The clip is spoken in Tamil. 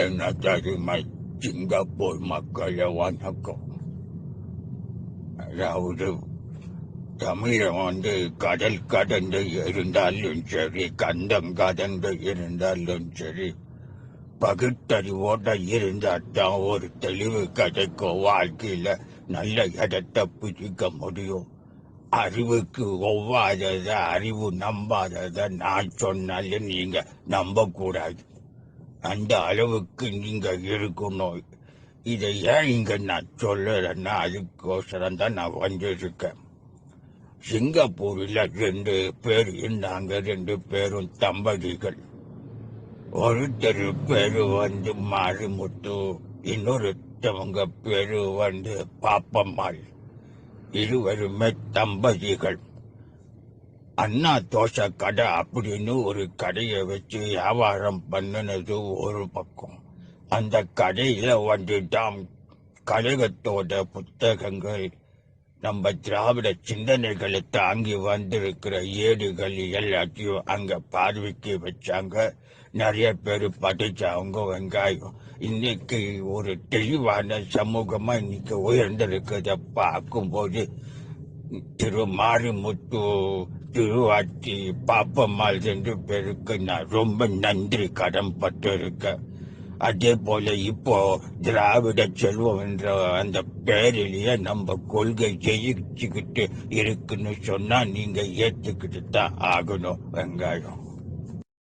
எனதருமை சிங்கப்பூர் மக்களே வணக்கம். அதாவது தமிழன் கடல் கடந்து இருந்தாலும் சரி, கண்டம் கடந்து இருந்தாலும் சரி, பகுத்தறிவோட இருந்தாதான் ஒரு தெளிவு கிடைக்கும். வாழ்க்கையில நல்ல இடத்தை பிடிக்க முடியும். அறிவுக்கு ஒவ்வாதத, அறிவு நம்பாதத நான் சொன்னாலும் நீங்க நம்ப கூடாது. அந்த அளவுக்கு நீங்க இருக்கணும். இதை ஏன் இங்க நான் சொல்லுறேன்னா, அதுக்கோசரம் தான் நான் வந்திருக்கேன். சிங்கப்பூரில் 2 பேர் இருந்தாங்க. 2 பேரும் தம்பதிகள். ஒருத்தர் பேரு மாரிமுத்து, இன்னொருத்தவங்க பேரு பாப்பம்மாள். இருவருமே தம்பதிகள். அண்ணா தோசை கடை அப்படின்னு ஒரு கடையை வச்சு வியாபாரம் பண்ணினது ஒரு பக்கம். அந்த கடையில தான் கழகத்தோட புத்தகங்கள், நம்ம திராவிட சிந்தனைகளை தாங்கி வந்திருக்கிற ஏடுகள் எல்லாத்தையும் அங்க பார்வைக்கு வச்சாங்க. நிறைய பேர் படிச்சவங்க வெங்காயம். இன்னைக்கு ஒரு தெளிவான சமூகமா இன்னைக்கு உயர்ந்திருக்கிறத பார்க்கும்போது திரு மாரிமுத்து, திருவாச்சி, பாப்பம்மாள் 2 பேருக்கு நான் ரொம்ப நன்றி கடன் பட்டிருக்கேன். அதே போல இப்போ திராவிட செல்வம் என்ற அந்த பேரிலேயே நம்ம கொள்கை ஜெயிச்சுக்கிட்டு இருக்குன்னு சொன்னா நீங்க ஏத்துக்கிட்டு தான் ஆகணும் வெங்காயம்.